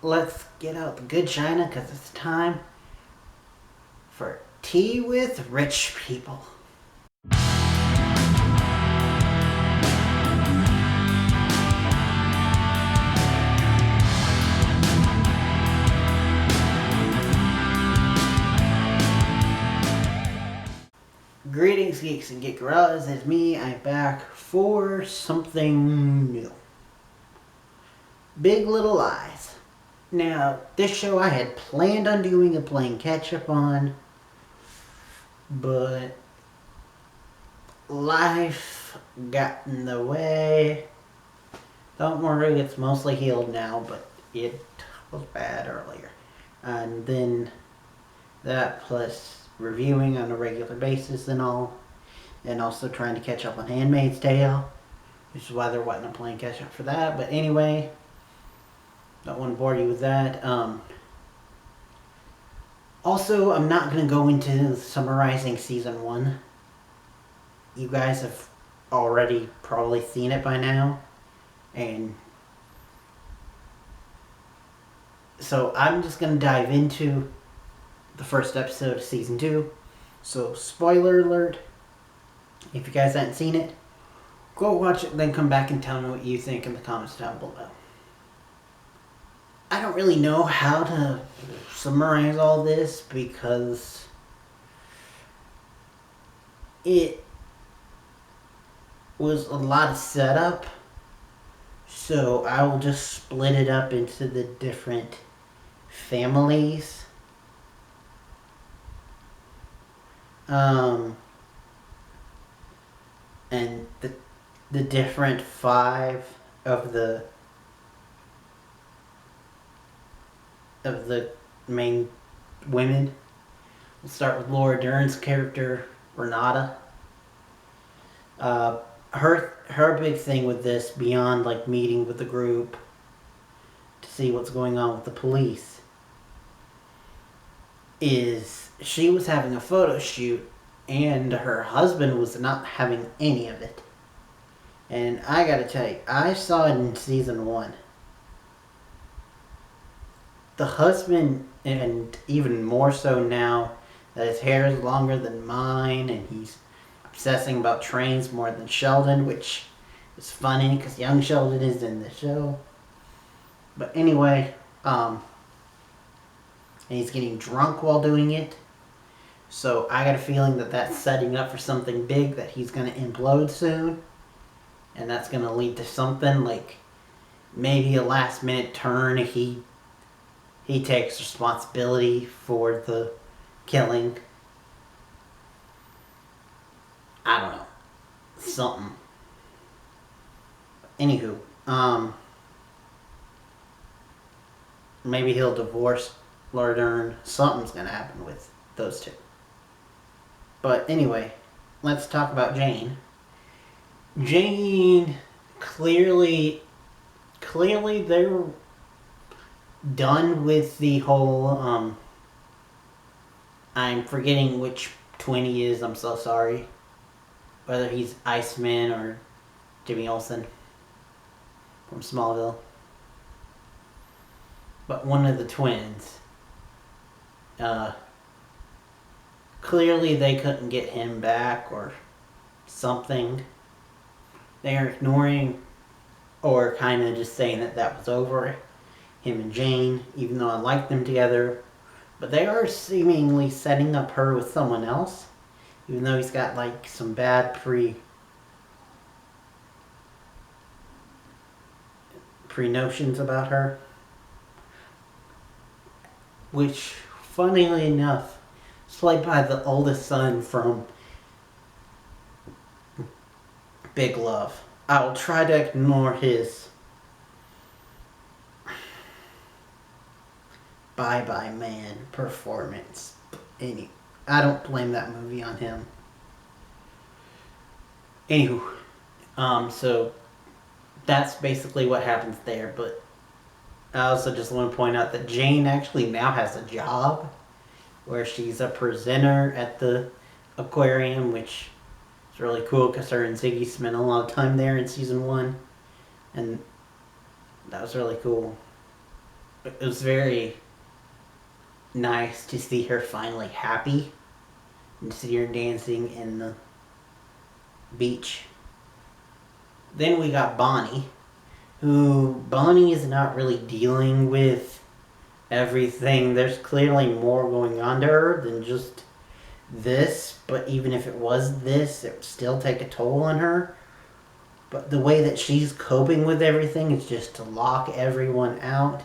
let's get out the good china because it's time for tea with rich people. Greetings, geeks and geek gorillas. It's me. I'm back for something new. Big Little Lies. Now, this show I had planned on doing and playing catch up on, but life got in the way. Don't worry, it's mostly healed now, but it was bad earlier. And then that plus reviewing on a regular basis and all, and also trying to catch up on Handmaid's Tale, which is why there wasn't a playing catch up for that. But anyway, don't want to bore you with that. Also, I'm not going to go into summarizing season 1. You guys have already probably seen it by now, and so I'm just going to dive into the first episode of season 2. So, spoiler alert, if you guys haven't seen it, go watch it, then come back and tell me what you think in the comments down below. I don't really know how to summarize all this because it was a lot of setup, so I will just split it up into the different families. And the different 5 of the main women. We'll start with Laura Dern's character, Renata. Her big thing with this, beyond like meeting with the group to see what's going on with the police, is she was having a photo shoot and her husband was not having any of it. And I gotta tell you, I saw it in season 1. The husband, and even more so now that his hair is longer than mine and he's obsessing about trains more than Sheldon, which is funny because young Sheldon is in the show. But anyway, and he's getting drunk while doing it. So I got a feeling that that's setting up for something big, that he's going to implode soon. And that's going to lead to something like maybe a last minute turn. He takes responsibility for the killing. I don't know. Something. Anywho, maybe he'll divorce Laura Dern. Something's going to happen with those two. But anyway, let's talk about Jane. Jane, clearly they're done with the whole, I'm forgetting which twin he is, I'm so sorry. Whether he's Iceman or Jimmy Olsen from Smallville. But one of the twins. Clearly they couldn't get him back or something. They are ignoring or kind of just saying that was over. Him and Jane, even though I like them together. But they are seemingly setting up her with someone else. Even though he's got like some bad pre-notions about her. Which, funnily enough, is played by the oldest son from Big Love. I will try to ignore his Bye Bye Man performance. I don't blame that movie on him. Anywho, so that's basically what happens there. But I also just want to point out that Jane actually now has a job where she's a presenter at the aquarium, which is really cool because her and Ziggy spent a lot of time there in season 1, and that was really cool. it was very nice to see her finally happy and see her dancing in the beach. Then we got Bonnie, who Bonnie is not really dealing with everything. There's clearly more going on to her than just this, but even if it was this, it would still take a toll on her. But the way that she's coping with everything is just to lock everyone out.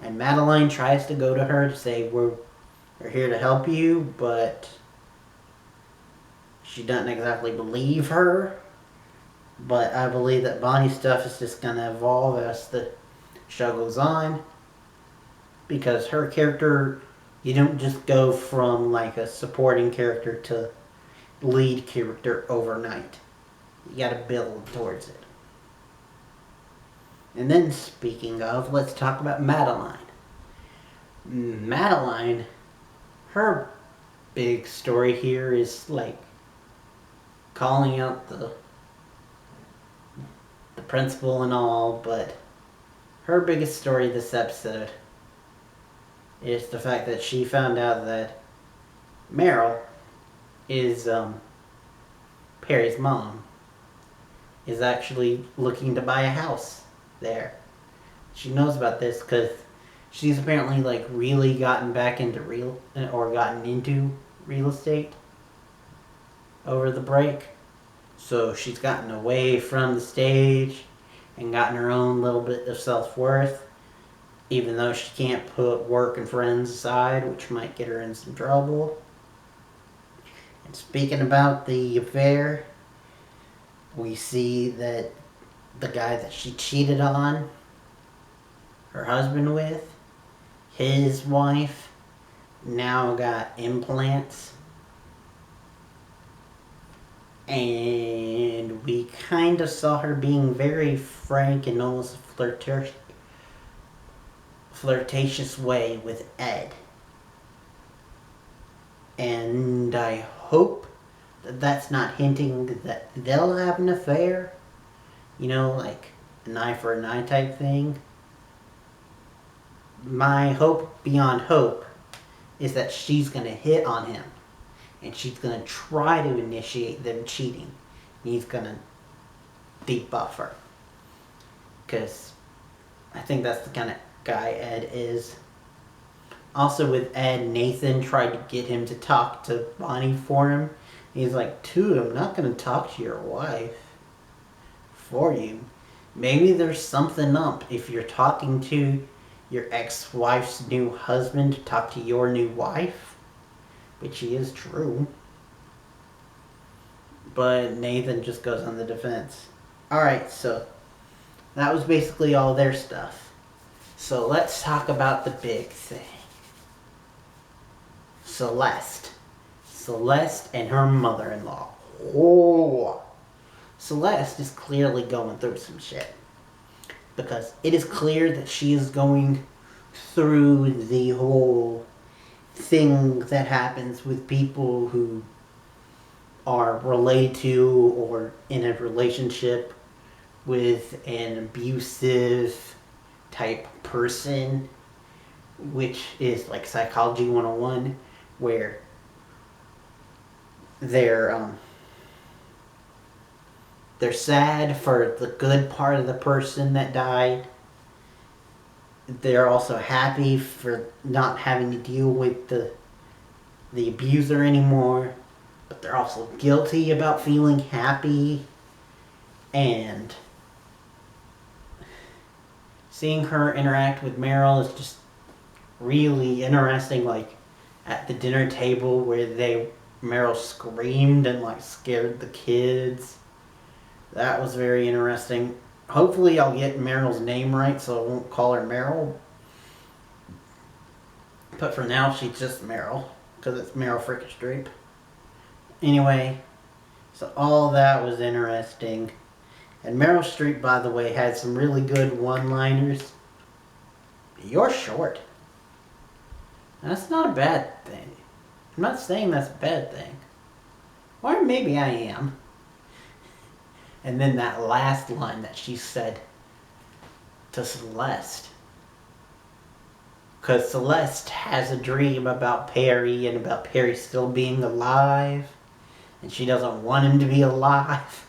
And Madeline tries to go to her to say, we're here to help you, but she doesn't exactly believe her. But I believe that Bonnie's stuff is just going to evolve as the show goes on. Because her character, you don't just go from like a supporting character to lead character overnight. You gotta build towards it. And then speaking of, let's talk about Madeline. Madeline, her big story here is like calling out the principal and all, but her biggest story this episode is the fact that she found out that Meryl is Perry's mom is actually looking to buy a house there. She knows about this because she's apparently like really gotten into real estate over the break. So she's gotten away from the stage and gotten her own little bit of self-worth, even though she can't put work and friends aside, which might get her in some trouble. And speaking about the affair, we see that the guy that she cheated on her husband with, his wife, now got implants. And we kind of saw her being very frank and almost flirtatious way with Ed. And I hope that that's not hinting that they'll have an affair. You know, like an eye for an eye type thing. My hope beyond hope is that she's going to hit on him. And she's going to try to initiate them cheating. And he's going to debuff her. Because I think that's the kind of guy Ed is. Also with Ed, Nathan tried to get him to talk to Bonnie for him. He's like, dude, I'm not going to talk to your wife for you. Maybe there's something up if you're talking to your ex-wife's new husband to talk to your new wife. Which is true. But Nathan just goes on the defense. Alright, so that was basically all their stuff. So let's talk about the big thing. Celeste and her mother-in-law. Oh, Celeste is clearly going through some shit. Because it is clear that she is going through the whole thing that happens with people who are related to or in a relationship with an abusive type person, which is like Psychology 101, where they're sad for the good part of the person that died. They're also happy for not having to deal with the abuser anymore, but they're also guilty about feeling happy. And seeing her interact with Meryl is just really interesting. Like at the dinner table where Meryl screamed and like scared the kids. That was very interesting. Hopefully I'll get Meryl's name right so I won't call her Meryl. But for now she's just Meryl, because it's Meryl frickin' Streep. Anyway, so all that was interesting. And Meryl Streep, by the way, had some really good one-liners. You're short. That's not a bad thing. I'm not saying that's a bad thing. Or maybe I am. And then that last line that she said to Celeste. Because Celeste has a dream about Perry and about Perry still being alive. And she doesn't want him to be alive.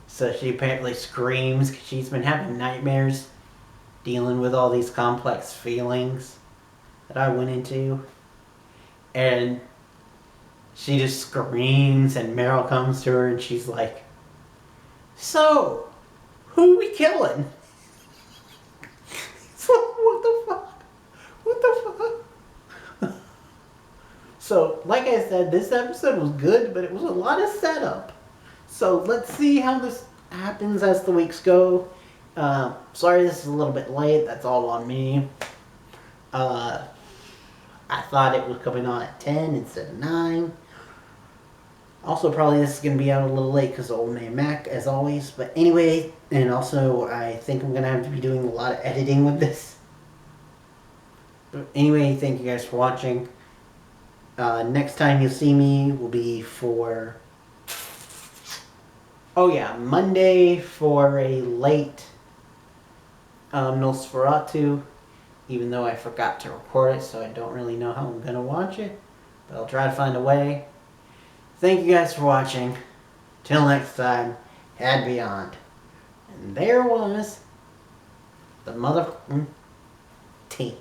So she apparently screams because she's been having nightmares dealing with all these complex feelings that I went into. And she just screams and Meryl comes to her and she's like, "So, who are we killing?" It's like, what the fuck? What the fuck? So, like I said, this episode was good, but it was a lot of setup. So, let's see how this happens as the weeks go. Sorry this is a little bit late. That's all on me. I thought it was coming on at 10 instead of 9. Also, probably this is going to be out a little late because of Old Man Mac, as always. But anyway, and also, I think I'm going to have to be doing a lot of editing with this. But anyway, thank you guys for watching. Next time you'll see me will be for... Oh yeah, Monday for a late Nosferatu. Even though I forgot to record it, so I don't really know how I'm going to watch it. But I'll try to find a way. Thank you guys for watching. Till next time, Head Beyond. And there was the mother team.